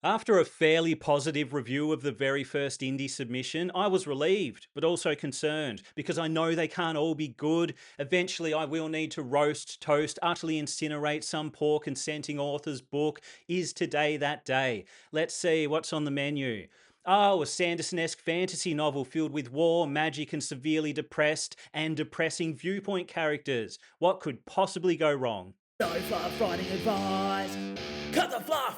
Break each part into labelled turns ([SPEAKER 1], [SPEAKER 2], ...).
[SPEAKER 1] After a fairly positive review of the very first indie submission, I was relieved, but also concerned, because I know they can't all be good. Eventually, I will need to roast, toast, utterly incinerate some poor consenting author's book. Is today that day? Let's see what's on the menu. Oh, a Sanderson-esque fantasy novel filled with war, magic, and severely depressed and depressing viewpoint characters. What could possibly go wrong?
[SPEAKER 2] No fluff writing advice. Cut the fluff!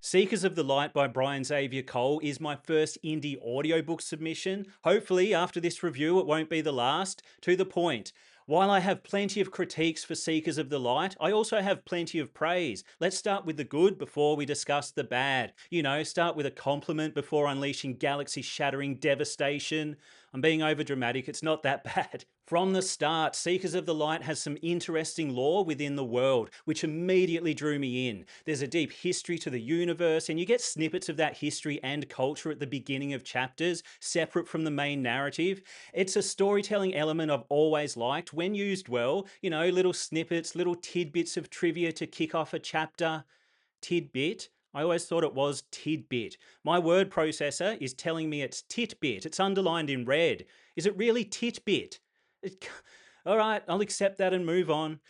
[SPEAKER 1] Seekers of the Light by Brian Xavier Cole is my first indie audiobook submission. Hopefully, after this review, it won't be the last. To the point. While I have plenty of critiques for Seekers of the Light, I also have plenty of praise. Let's start with the good before we discuss the bad. You know, start with a compliment before unleashing galaxy shattering devastation. I'm being overdramatic, it's not that bad. From the start, Seekers of the Light has some interesting lore within the world, which immediately drew me in. There's a deep history to the universe, and you get snippets of that history and culture at the beginning of chapters, separate from the main narrative. It's a storytelling element I've always liked when used well. You know, little snippets, little tidbits of trivia to kick off a chapter. Tidbit? I always thought it was tidbit. My word processor is telling me it's titbit. It's underlined in red. Is it really titbit? It, all right, I'll accept that and move on.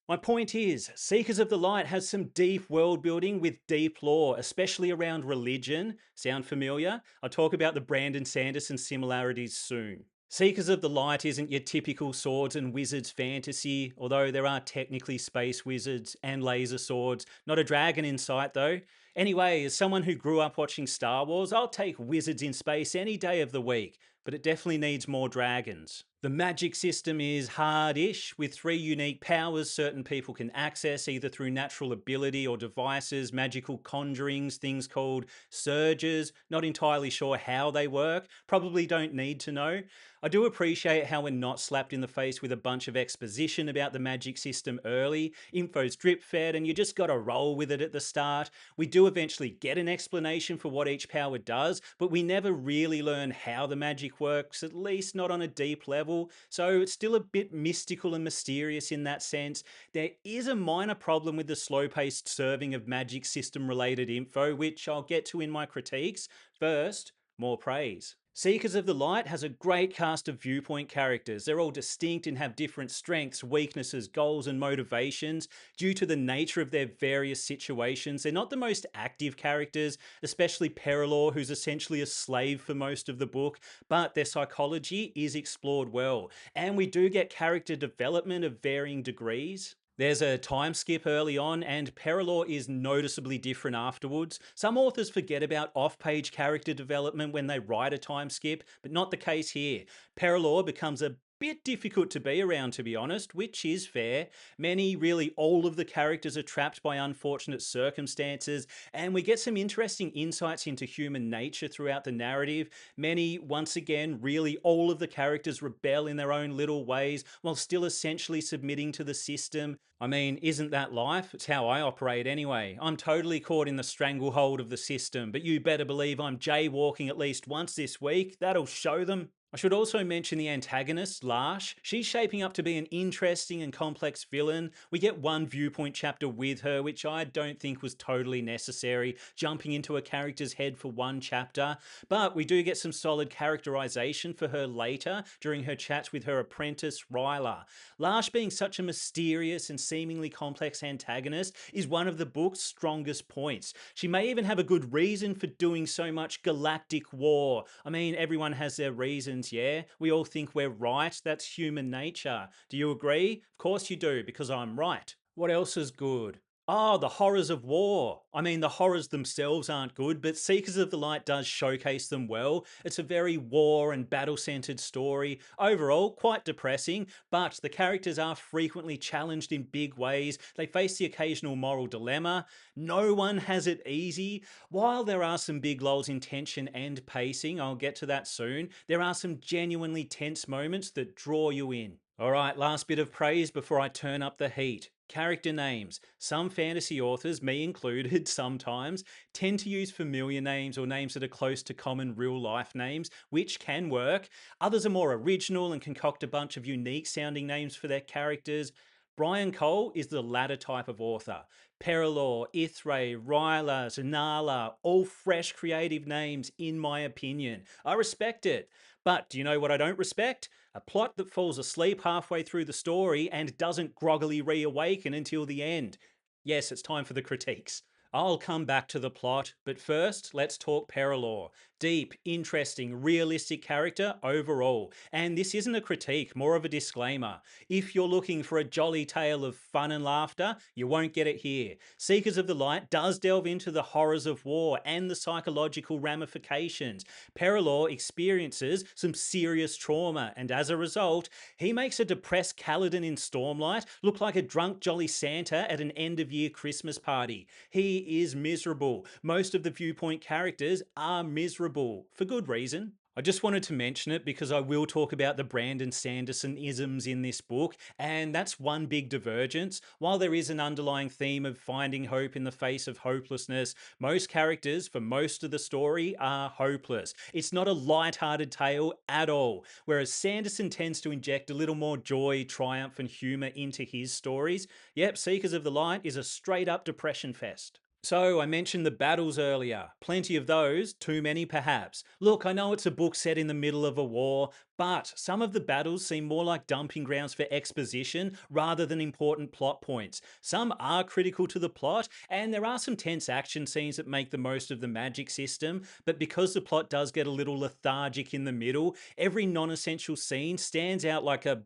[SPEAKER 1] My point is, Seekers of the Light has some deep world building with deep lore, especially around religion. Sound familiar? I'll talk about the Brandon Sanderson similarities soon. Seekers of the Light isn't your typical swords and wizards fantasy, although there are technically space wizards and laser swords. Not a dragon in sight, though. Anyway, as someone who grew up watching Star Wars, I'll take wizards in space any day of the week, but it definitely needs more dragons. The magic system is hard-ish, with three unique powers certain people can access either through natural ability or devices, magical conjurings, things called surges. Not entirely sure how they work, probably don't need to know. I do appreciate how we're not slapped in the face with a bunch of exposition about the magic system early. Info's drip-fed and you just gotta roll with it at the start. We do eventually get an explanation for what each power does, but we never really learn how the magic works, at least not on a deep level, so it's still a bit mystical and mysterious in that sense. There is a minor problem with the slow-paced serving of magic system-related info, which I'll get to in my critiques. First, more praise. Seekers of the Light has a great cast of viewpoint characters. They're all distinct and have different strengths, weaknesses, goals, and motivations. Due to the nature of their various situations, they're not the most active characters, especially Perilor, who's essentially a slave for most of the book, but their psychology is explored well. And we do get character development of varying degrees. There's a time skip early on, and Perilor is noticeably different afterwards. Some authors forget about off-page character development when they write a time skip, but not the case here. Perilor becomes a bit difficult to be around, to be honest, which is fair. Many, really all of the characters are trapped by unfortunate circumstances, and we get some interesting insights into human nature throughout the narrative. Many, once again, really all of the characters rebel in their own little ways while still essentially submitting to the system. I mean, isn't that life? It's how I operate anyway. I'm totally caught in the stranglehold of the system, but you better believe I'm jaywalking at least once this week. That'll show them. I should also mention the antagonist, Larsh. She's shaping up to be an interesting and complex villain. We get one viewpoint chapter with her, which I don't think was totally necessary, jumping into a character's head for one chapter. But we do get some solid characterization for her later, during her chats with her apprentice, Ryla. Larsh being such a mysterious and seemingly complex antagonist is one of the book's strongest points. She may even have a good reason for doing so much galactic war. I mean, everyone has their reasons, yeah? We all think we're right. That's human nature. Do you agree? Of course you do, because I'm right. What else is good? Oh, the horrors of war. I mean, the horrors themselves aren't good, but Seekers of the Light does showcase them well. It's a very war and battle-centered story. Overall, quite depressing, but the characters are frequently challenged in big ways. They face the occasional moral dilemma. No one has it easy. While there are some big lulls in tension and pacing, I'll get to that soon, there are some genuinely tense moments that draw you in. Alright, last bit of praise before I turn up the heat. Character names. Some fantasy authors, me included sometimes, tend to use familiar names or names that are close to common real life names, which can work. Others are more original and concoct a bunch of unique sounding names for their characters. Brian Cole is the latter type of author. Perilor, Ithray, Ryla, Zanala, all fresh creative names in my opinion. I respect it. But do you know what I don't respect? A plot that falls asleep halfway through the story and doesn't groggily reawaken until the end. Yes, it's time for the critiques. I'll come back to the plot, but first, let's talk Perilor. Deep, interesting, realistic character overall. And this isn't a critique, more of a disclaimer. If you're looking for a jolly tale of fun and laughter, you won't get it here. Seekers of the Light does delve into the horrors of war and the psychological ramifications. Perilor experiences some serious trauma, and as a result, he makes a depressed Kaladin in Stormlight look like a drunk jolly Santa at an end of year Christmas party. He is miserable. Most of the viewpoint characters are miserable, for good reason. I just wanted to mention it because I will talk about the Brandon Sanderson isms in this book, and that's one big divergence. While there is an underlying theme of finding hope in the face of hopelessness, most characters for most of the story are hopeless. It's not a light-hearted tale at all, whereas Sanderson tends to inject a little more joy, triumph, and humour into his stories. Yep, Seekers of the Light is a straight-up depression fest. So, I mentioned the battles earlier. Plenty of those, too many perhaps. Look, I know it's a book set in the middle of a war, but some of the battles seem more like dumping grounds for exposition rather than important plot points. Some are critical to the plot, and there are some tense action scenes that make the most of the magic system, but because the plot does get a little lethargic in the middle, every non essential scene stands out like a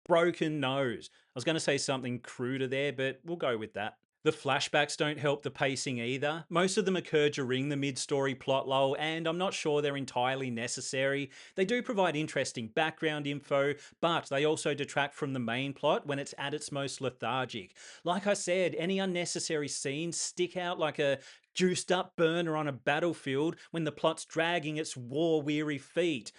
[SPEAKER 1] broken nose. I was going to say something cruder there, but we'll go with that. The flashbacks don't help the pacing either. Most of them occur during the mid story plot lull, and I'm not sure they're entirely necessary. They do provide interesting background info, but they also detract from the main plot when it's at its most lethargic. Like I said, any unnecessary scenes stick out like a juiced up burner on a battlefield when the plot's dragging its war weary feet.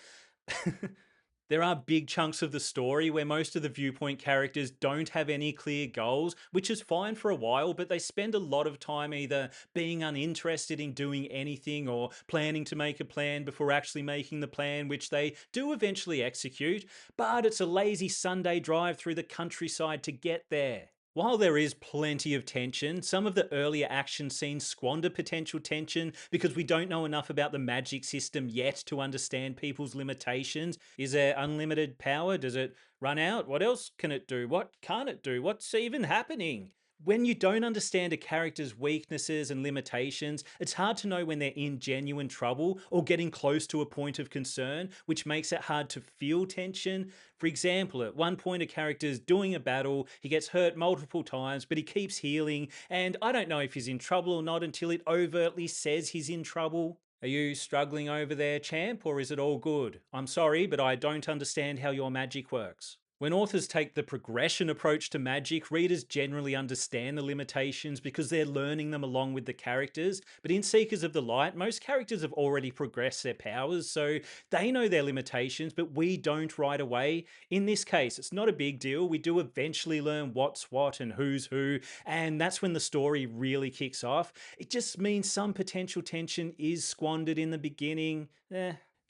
[SPEAKER 1] There are big chunks of the story where most of the viewpoint characters don't have any clear goals, which is fine for a while, but they spend a lot of time either being uninterested in doing anything or planning to make a plan before actually making the plan, which they do eventually execute, but it's a lazy Sunday drive through the countryside to get there. While there is plenty of tension, some of the earlier action scenes squander potential tension because we don't know enough about the magic system yet to understand people's limitations. Is there unlimited power? Does it run out? What else can it do? What can't it do? What's even happening? When you don't understand a character's weaknesses and limitations, it's hard to know when they're in genuine trouble or getting close to a point of concern, which makes it hard to feel tension. For example, at one point, a character's doing a battle, he gets hurt multiple times, but he keeps healing, and I don't know if he's in trouble or not until it overtly says he's in trouble. Are you struggling over there, champ, or is it all good? I'm sorry, but I don't understand how your magic works. When authors take the progression approach to magic, readers generally understand the limitations because they're learning them along with the characters. But in Seekers of the Light, most characters have already progressed their powers, so they know their limitations, but we don't right away. In this case, it's not a big deal. We do eventually learn what's what and who's who, and that's when the story really kicks off. It just means some potential tension is squandered in the beginning.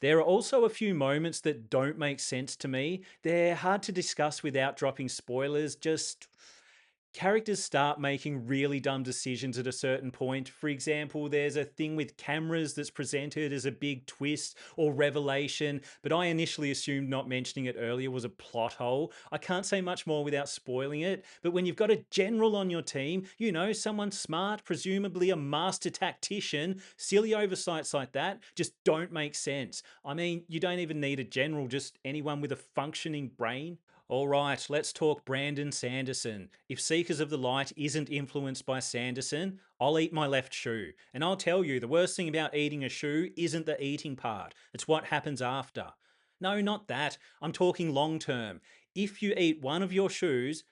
[SPEAKER 1] There are also a few moments that don't make sense to me. They're hard to discuss without dropping spoilers, just characters start making really dumb decisions at a certain point. For example, there's a thing with cameras that's presented as a big twist or revelation, but I initially assumed not mentioning it earlier was a plot hole. I can't say much more without spoiling it, but when you've got a general on your team, you know, someone smart, presumably a master tactician, silly oversights like that just don't make sense. I mean, you don't even need a general, just anyone with a functioning brain. All right, let's talk Brandon Sanderson. If Seekers of the Light isn't influenced by Sanderson, I'll eat my left shoe. And I'll tell you, the worst thing about eating a shoe isn't the eating part, it's what happens after. No, not that. I'm talking long term. If you eat one of your shoes,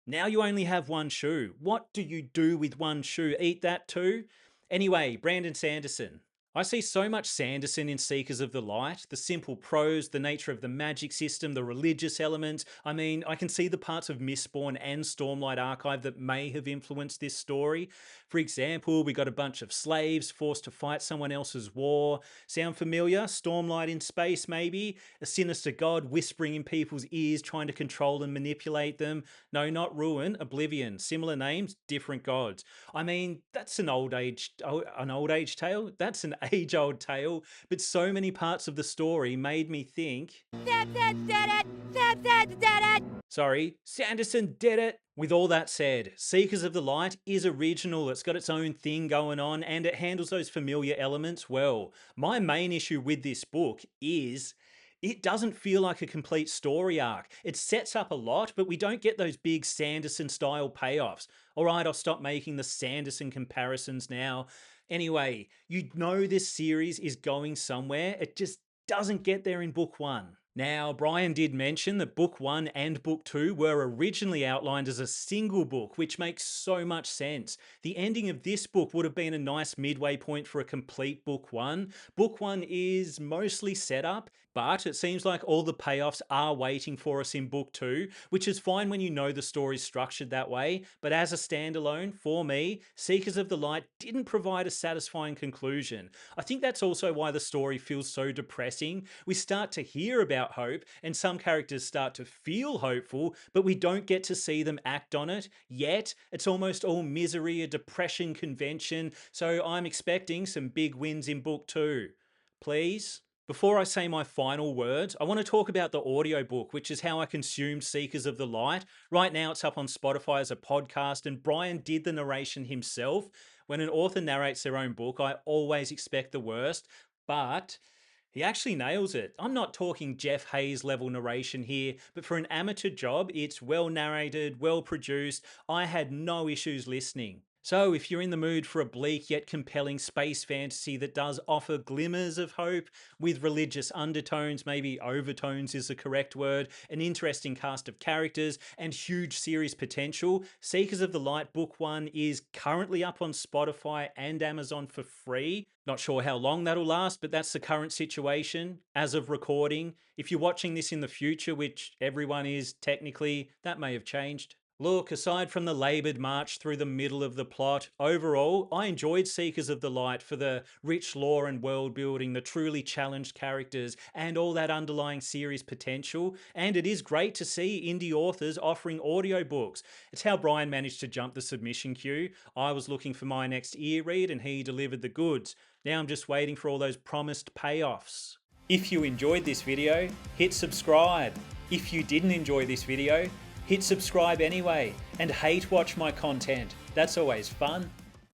[SPEAKER 1] now you only have one shoe. What do you do with one shoe? Eat that too? Anyway, Brandon Sanderson. I see so much Sanderson in Seekers of the Light. The simple prose, the nature of the magic system, the religious element. I mean, I can see the parts of Mistborn and Stormlight Archive that may have influenced this story. For example, we got a bunch of slaves forced to fight someone else's war. Sound familiar? Stormlight in space, maybe? A sinister god whispering in people's ears, trying to control and manipulate them. No, not Ruin, Oblivion. Similar names, different gods. I mean, that's an old age tale. That's an age old tale. But so many parts of the story made me think. Sorry, Sanderson did it! With all that said, Seekers of the Light is original, it's got its own thing going on, and it handles those familiar elements well. My main issue with this book is it doesn't feel like a complete story arc. It sets up a lot, but we don't get those big Sanderson style payoffs. Alright, I'll stop making the Sanderson comparisons now. Anyway, you know this series is going somewhere, it just doesn't get there in book one. Now, Brian did mention that book one and book two were originally outlined as a single book, which makes so much sense. The ending of this book would have been a nice midway point for a complete book one. Book one is mostly set up, but it seems like all the payoffs are waiting for us in book two, which is fine when you know the story's structured that way. But as a standalone, for me, Seekers of the Light didn't provide a satisfying conclusion. I think that's also why the story feels so depressing. We start to hear about hope, and some characters start to feel hopeful, but we don't get to see them act on it yet. It's almost all misery, a depression convention, so I'm expecting some big wins in book two. Please? Before I say my final words, I want to talk about the audiobook, which is how I consumed Seekers of the Light. Right now it's up on Spotify as a podcast, and Brian did the narration himself. When an author narrates their own book, I always expect the worst, but he actually nails it. I'm not talking Jeff Hayes level narration here, but for an amateur job, it's well narrated, well produced. I had no issues listening. So if you're in the mood for a bleak yet compelling space fantasy that does offer glimmers of hope with religious undertones, maybe overtones is the correct word, an interesting cast of characters, and huge series potential, Seekers of the Light Book 1 is currently up on Spotify and Amazon for free. Not sure how long that'll last, but that's the current situation as of recording. If you're watching this in the future, which everyone is technically, that may have changed. Look, aside from the laboured march through the middle of the plot, overall, I enjoyed Seekers of the Light for the rich lore and world building, the truly challenged characters, and all that underlying series potential. And it is great to see indie authors offering audiobooks. It's how Brian managed to jump the submission queue. I was looking for my next ear read and he delivered the goods. Now I'm just waiting for all those promised payoffs. If you enjoyed this video, hit subscribe. If you didn't enjoy this video, hit subscribe anyway, and hate watch my content. That's always fun.